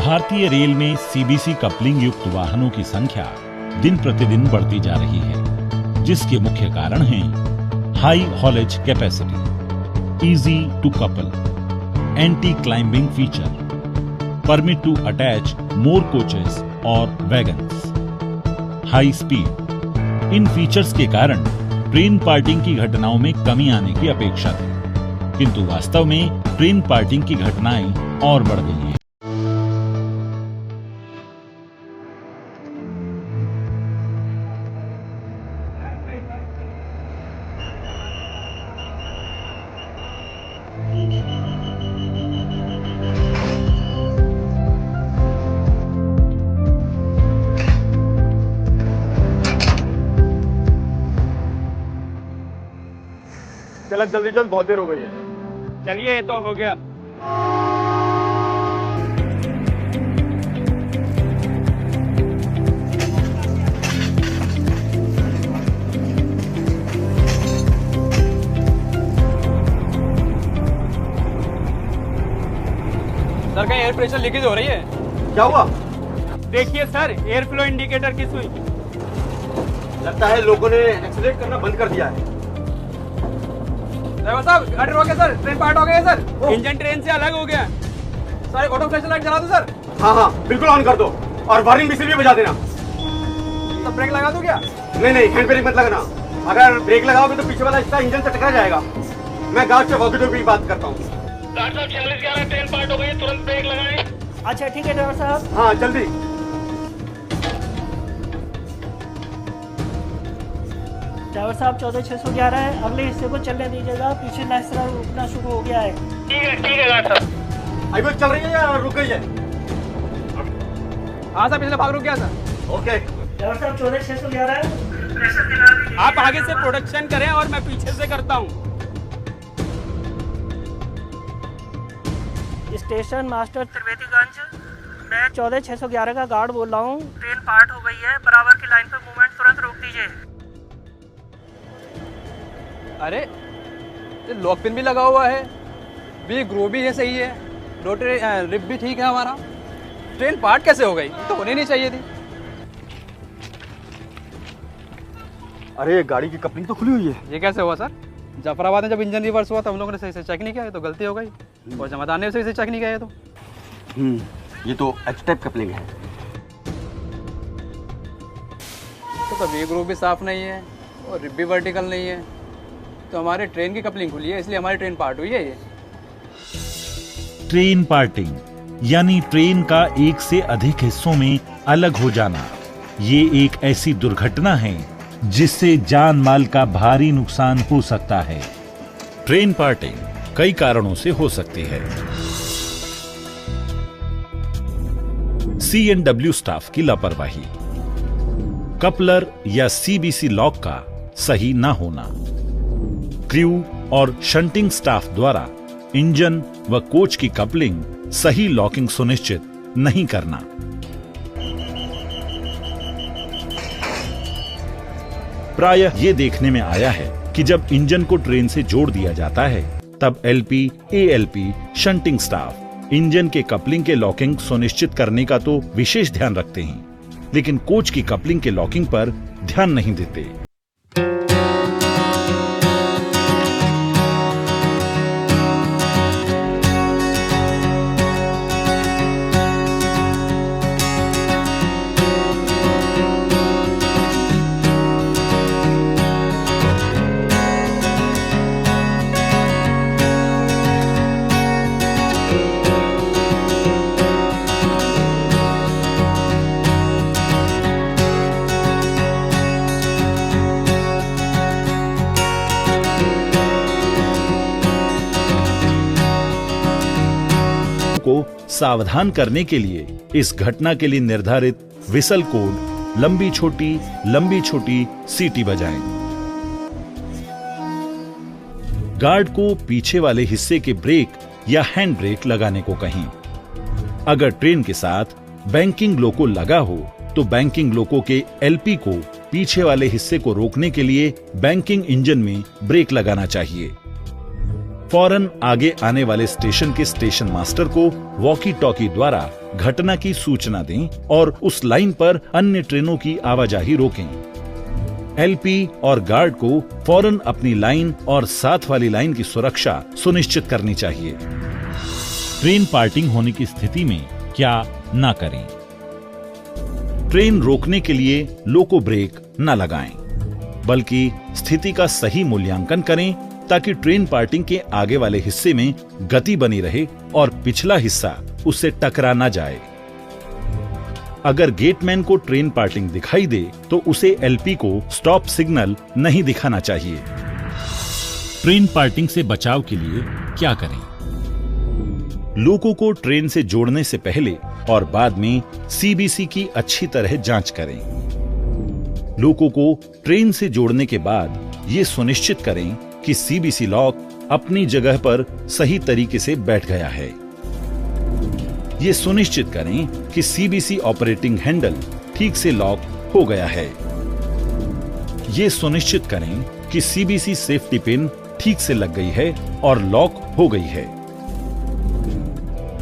भारतीय रेल में CBC coupling युक्त वाहनों की संख्या दिन प्रतिदिन बढ़ती जा रही है, जिसके मुख्य कारण हैं high haulage capacity, easy to couple, anti climbing feature, permit to attach more coaches और वैगन्स, हाई स्पीड। इन फीचर्स के कारण ट्रेन पार्टिंग की घटनाओं में कमी आने की अपेक्षा थी, किंतु वास्तव में ट्रेन पार्टिंग की घटनाएं और बढ़ गई हैं। चल जल्दी चल, बहुत देर हो गई है। चलिए, ये तो हो गया। सर, कहीं एयर प्रेशर लीकेज हो रही है? क्या हुआ? देखिए सर, एयर फ्लो इंडिकेटर की सुई। लगता है लोगों ने एक्सीलेट करना बंद कर दिया है। ड्राइवर साहब, गाड़ी रोके सर, ट्रेन पार्ट हो गई है सर। इंजन ट्रेन से अलग हो गया। सर, ऑटो फ्लैश लाइट जला दो सर। हाँ हाँ, बिल्कुल ऑन कर दो, और वार्निंग व्हिसिल भी बजा देना। तो ब्रेक लगा दूं क्या? नहीं नहीं, हैंड ब्रेक मत लगना। अगर ब्रेक लगाओगे तो पीछे वाला हिस्सा इंजन से टकरा जाएगा। मैं गार्ड से वॉकी टॉकी बात करता हूँ। गार्ड साहब, 4611 ट्रेन पार्ट हो गई है, तुरंत ब्रेक लगाएं। अच्छा ठीक है ड्राइवर साहब। हाँ जल्दी। ड्राइवर साहब, 14611 है, अगले हिस्से को चलने दीजिएगा, पीछे नैसरा रुकना शुरू हो गया है। ठीक है गार्ड साहब। हाईवे चल रही है या रुक गई है? हाँ सर, पिछले भाग रुक गया सर। ओके। ड्राइवर साहब, 14611 है। आप आगे से प्रोडक्शन करें और मैं पीछे से करता हूँ। स्टेशन मास्टर त्रिवेदीगंज, मैं 14611 का गार्ड बोल रहा हूँ। ट्रेन पार्ट हो गई है, बराबर की लाइन पर मूवमेंट तुरंत रोक दीजिए। अरे, ये लॉक पिन भी लगा हुआ है, भी ग्रो भी है, सही है, रोटरी रिप भी ठीक है हमारा। ट्रेन पार्ट कैसे हो गई? तो होनी नहीं चाहिए थी। अरे, गाड़ी की कपलिंग तो खुली हुई है। ये कैसे हुआ सर? जाफराबाद में जब इंजन रिवर्स हुआ तो हम लोगों ने सही से चेक नहीं किया, तो गलती हो गई। और जमादार ने सही से चेक नहीं किया। तो ये तो एच टाइप कपलिंग है। तो वी ग्रुप भी साफ नहीं है और रिप भी वर्टिकल नहीं है, तो हमारे ट्रेन की कपलिंग खुली है, इसलिए हमारी ट्रेन पार्ट हुई है। ये ट्रेन पार्टिंग यानी ट्रेन का एक से अधिक हिस्सों में अलग हो जाना। ये एक ऐसी दुर्घटना है जिससे जान माल का भारी नुकसान हो सकता है। ट्रेन पार्टिंग कई कारणों से हो सकती है। C&W स्टाफ की लापरवाही, कपलर या सीबीसी लॉक का सही ना होना, क्रू और शंटिंग स्टाफ द्वारा इंजन व कोच की कपलिंग सही लॉकिंग सुनिश्चित नहीं करना, प्रायः ये देखने में आया है कि जब इंजन को ट्रेन से जोड़ दिया जाता है तब LP, ALP, shunting staff engine के कपलिंग के लॉकिंग सुनिश्चित करने का तो विशेष ध्यान रखते हैं, लेकिन कोच की कपलिंग के लॉकिंग पर ध्यान नहीं देते। को सावधान करने के लिए इस घटना के लिए निर्धारित विसल कोड लंबी छोटी सीटी बजाएं। गार्ड को पीछे वाले हिस्से के ब्रेक या हैंड ब्रेक लगाने को कहें। अगर ट्रेन के साथ बैंकिंग लोको लगा हो तो बैंकिंग लोको के एलपी को पीछे वाले हिस्से को रोकने के लिए बैंकिंग इंजन में ब्रेक लगाना चाहिए। फौरन आगे आने वाले स्टेशन के स्टेशन मास्टर को वॉकी टॉकी द्वारा घटना की सूचना दें और उस लाइन पर अन्य ट्रेनों की आवाजाही रोकें। एलपी और गार्ड को फौरन अपनी लाइन और साथ वाली लाइन की सुरक्षा सुनिश्चित करनी चाहिए। ट्रेन पार्टिंग होने की स्थिति में क्या ना करें? ट्रेन रोकने के लिए लोको ब्रेक न लगाएं, बल्कि स्थिति का सही मूल्यांकन करें ताकि ट्रेन पार्टिंग के आगे वाले हिस्से में गति बनी रहे और पिछला हिस्सा उससे टकरा ना जाए। अगर गेटमैन को ट्रेन पार्टिंग दिखाई दे तो उसे एलपी को स्टॉप सिग्नल नहीं दिखाना चाहिए। ट्रेन पार्टिंग से बचाव के लिए क्या करें? लोको को ट्रेन से जोड़ने से पहले और बाद में सीबीसी की अच्छी तरह जांच करें। लोको को ट्रेन से जोड़ने के बाद ये सुनिश्चित करें कि सीबीसी लॉक अपनी जगह पर सही तरीके से बैठ गया है। ये सुनिश्चित करें कि सीबीसी ऑपरेटिंग हैंडल ठीक से लॉक हो गया है। ये सुनिश्चित करें कि सीबीसी सेफ्टी पिन ठीक से लग गई है और लॉक हो गई है।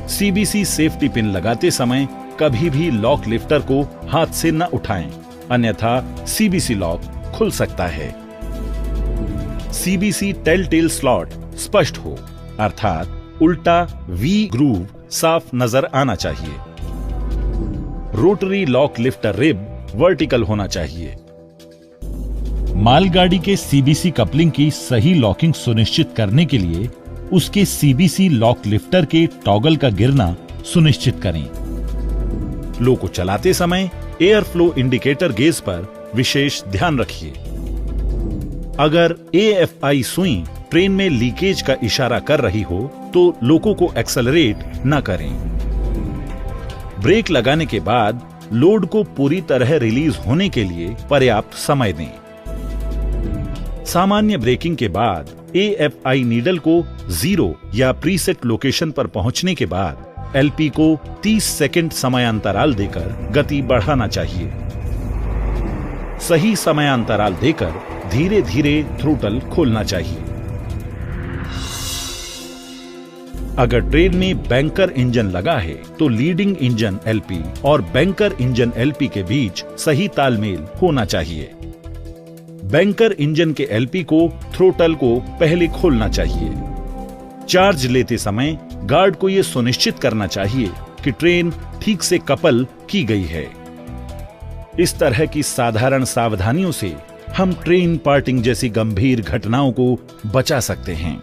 सीबीसी सेफ्टी पिन लगाते समय कभी भी लॉक लिफ्टर को हाथ से न उठाएं, अन्यथा सीबीसी लॉक खुल सकता है। सीबीसी टेल टेल स्लॉट स्पष्ट हो, अर्थात उल्टा वी ग्रूव साफ नजर आना चाहिए। Rotary lock lifter rib vertical होना चाहिए। मालगाड़ी के सीबीसी कपलिंग की सही लॉकिंग सुनिश्चित करने के लिए उसके सीबीसी लॉक लिफ्टर के टॉगल का गिरना सुनिश्चित करें। लोको चलाते समय एयर फ्लो इंडिकेटर गेज पर विशेष ध्यान रखिए। अगर एएफआई सुई ट्रेन में लीकेज का इशारा कर रही हो तो लोको को एक्सेलरेट न करें। ब्रेक लगाने के बाद लोड को पूरी तरह रिलीज होने के लिए पर्याप्त समय दें। सामान्य ब्रेकिंग के बाद एएफआई नीडल को 0 या प्रीसेट लोकेशन पर पहुंचने के बाद एलपी को 30 सेकंड समयांतराल देकर गति बढ़ाना चाहिए। सही समयांतराल देकर धीरे धीरे थ्रोटल खोलना चाहिए। अगर ट्रेन में बैंकर इंजन लगा है तो लीडिंग इंजन एलपी और बैंकर इंजन एलपी के बीच सही तालमेल होना चाहिए। बैंकर इंजन के एलपी को थ्रोटल को पहले खोलना चाहिए। चार्ज लेते समय गार्ड को यह सुनिश्चित करना चाहिए कि ट्रेन ठीक से कपल की गई है। इस तरह की साधारण सावधानियों से हम ट्रेन पार्टिंग जैसी गंभीर घटनाओं को बचा सकते हैं।